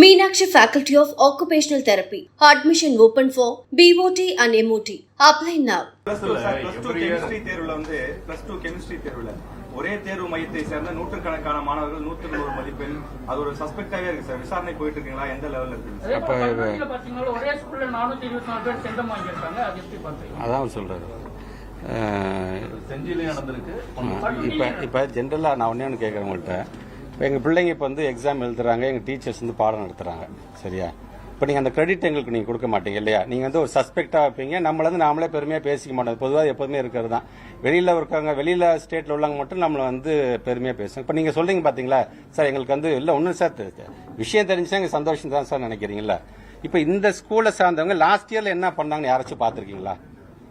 Meenakshi Faculty of Occupational Therapy. Admission open for BOT and MOT. Apply now. Plus 2 chemistry தேர்வுல வந்து plus 2 chemistry தேர்வுல ஒரே தேர்வு மையத்தை சேர்ந்த நூற்றுக்கணக்கான மாணவர்கள் 100 மதிப்பெண் அது ஒரு சஸ்பெக்டாவே இருக்கு சார். விசாரணை போயிட்டு இருக்கீங்களா? எந்த லெவல்ல இருக்கு? அப்ப பாத்தீங்கன்னா ஒரே ஸ்கூல்ல 424 பேர் சென்டம் வாங்கி இருக்காங்க. அது எப்படி பாத்தீங்க? அதான் சொல்றாரு. செஞ்சிலே நடந்திருக்கு. இப்ப ஜெனரலா நான் ஒண்ணே கேட்கறேன் உங்கள்கிட்ட. இப்போ எங்கள் பிள்ளைங்க இப்போ வந்து எக்ஸாம் எழுதுறாங்க, எங்கள் டீச்சர்ஸ் வந்து பாடம் நடத்துறாங்க, சரியா? இப்போ நீங்கள் அந்த கிரெடிட் எங்களுக்கு நீங்கள் கொடுக்க மாட்டீங்க இல்லையா? நீங்கள் வந்து ஒரு சஸ்பெக்டாக வைப்பீங்க, நம்மள வந்து நாமளே பெருமையாக பேசிக்க மாட்டோம். பொதுவாக எப்போதுமே இருக்கிறது தான். வெளியில் இருக்காங்க, வெளியில் ஸ்டேட்டில் உள்ளவங்க மட்டும் நம்மளை வந்து பெருமையாக பேசுங்க. இப்போ நீங்கள் சொல்றீங்க பார்த்தீங்களா சார், எங்களுக்கு வந்து இல்லை ஒன்றும் சார் விஷயம் தெரிஞ்சுன்னா எங்களுக்கு சந்தோஷம் தான் சார் நினைக்கிறீங்களா? இப்போ இந்த ஸ்கூலை சார்ந்தவங்க லாஸ்ட் இயரில் என்ன பண்ணாங்கன்னு யாராச்சும் பார்த்துருக்கீங்களா?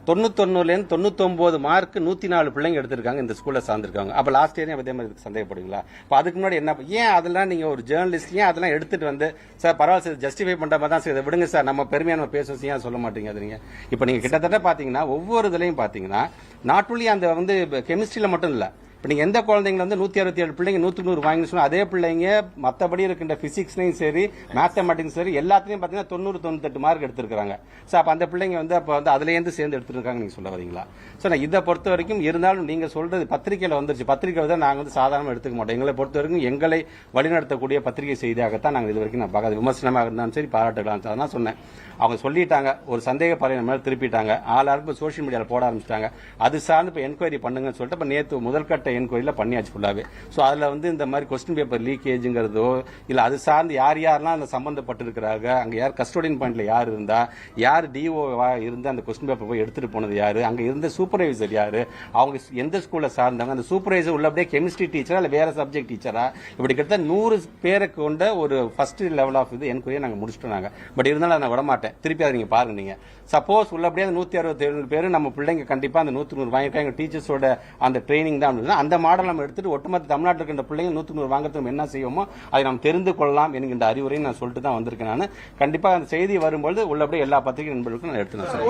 99லேருந்து 99 மார்க் 104 பிள்ளைங்க எடுத்திருக்காங்க இந்த ஸ்கூல்ல சார்ந்திருக்காங்க. அப்ப லாஸ்ட் இயர் அதே மாதிரி சந்தேகப்படுவீங்களா? இப்ப அதுக்கு முன்னாடி என்ன ஏன் அதெல்லாம் நீங்க ஒரு ஜேர்னலிஸ்ட் ஏன் அதெல்லாம் எடுத்துட்டு வந்து சார் பரவாயில்ல சார் ஜஸ்டிஃபை பண்ற மாதிரி தான் சார் இதை விடுங்க சார் நம்ம பெருமையா நம்ம பேசுவோம் ஏன் சொல்ல மாட்டீங்க? அதுங்க இப்ப நீங்க கிட்டத்தட்ட பாத்தீங்கன்னா ஒவ்வொரு இதுலயும் பாத்தீங்கன்னா நாட் ஒன்லி அந்த வந்து கெமிஸ்ட்ரியில மட்டும் இல்ல, இப்போ நீங்கள் எந்த குழந்தைங்க வந்து 167 பிள்ளைங்க 100 வாங்கி சொன்னால் அதே பிள்ளைங்க மற்றபடி இருக்கின்ற பிசிக்ஸ்லையும் சரி மேத்தமெட்டிக்ஸ் சரி எல்லாத்துலையும் பார்த்தீங்கன்னா 90-98 மார்க் எடுத்திருக்காங்க. ஸோ அப்போ அந்த பிள்ளைங்க வந்து அப்போ வந்து அதுலேருந்து சேர்ந்து எடுத்துருக்காங்க நீங்கள் சொல்ல வரீங்களா? ஸோ நான் இதை பொறுத்த வரைக்கும் இருந்தாலும் நீங்கள் சொல்றது பத்திரிகையில் வந்துருச்சு. பத்திரிகை தான் நாங்கள் வந்து சாதாரணமாக எடுத்துக்க மாட்டோம். எங்களை பொறுத்த வரைக்கும் எங்களை வழிநடத்தக்கூடிய பத்திரிகை செய்தியாகத்தான் நாங்கள் இது வரைக்கும் நான் பார்க்காத விமர்சனமாக இருந்தாலும் சரி பாராட்டுகளாக தான் சொன்னேன். அவங்க சொல்லிட்டாங்க, ஒரு சந்தேக பாறையை மேலே திருப்பிட்டாங்க, ஆளாருக்கு சோஷியல் மீடியாவில் போட ஆரம்பிச்சிட்டாங்க. அது சார்ந்து இப்போ என்கொயரி பண்ணுங்கன்னு சொல்லிட்டு இப்போ நேற்று முதல்கட்ட என்கொயரியில் பண்ணியாச்சு ஃபுல்லாகவே. ஸோ அதில் வந்து இந்த மாதிரி கொஸ்டின் பேப்பர் லீக்கேஜுங்கிறதோ இல்லை அது சார்ந்து யார் யாரெல்லாம் அந்த சம்பந்தப்பட்டிருக்கிறாங்க, அங்கே யார் கஸ்டோடியன் பாயிண்ட்ல யார் இருந்தா, யார் டிஓவா இருந்து அந்த கொஸ்டின் பேப்பர் போய் எடுத்துட்டு போனது யாரு, அங்கே இருந்த சூப்பர்வைசர் யாரு, அவங்க எந்த ஸ்கூல்ல சார்ந்தாங்க, அந்த சூப்பர்வைசர் உள்ளபடியே கெமிஸ்ட்ரி டீச்சரா இல்லை வேற சப்ஜெக்ட் டீச்சரா, இப்படி கிட்ட 100 பேரை கொண்ட ஒரு ஃபர்ஸ்ட் லெவல் ஆஃப் இது என்கொயரி நாங்கள் முடிச்சுட்டோம். பட் இருந்தாலும் நான் விடமாட்டேன். திருப்பி அதை நீங்க பாருங்க. நீங்க சப்போஸ் உள்ளபடியே 167 பேர் நம்ம பிள்ளைங்க கண்டிப்பா அந்த 100 வாங்கிருக்காங்க டீச்சர்ஸோட அந்த ட்ரைனிங் தான் அந்த மாடல் நம்ம எடுத்துட்டு ஒட்டுமொத்த தமிழ்நாட்டில் இருக்கின்ற பிள்ளைங்க 100 வாங்குறதுக்கு என்ன செய்வோமோ அதை நாம் தெரிந்து கொள்ளலாம் என்கின்ற அறிவுரையும் நான் சொல்லிட்டு தான் வந்திருக்கேன். நான் கண்டிப்பா அந்த செய்தி வரும்போது உள்ளபடியே எல்லா பத்திரிகை நண்பர்களுக்கும் நான் எடுத்துனேன்.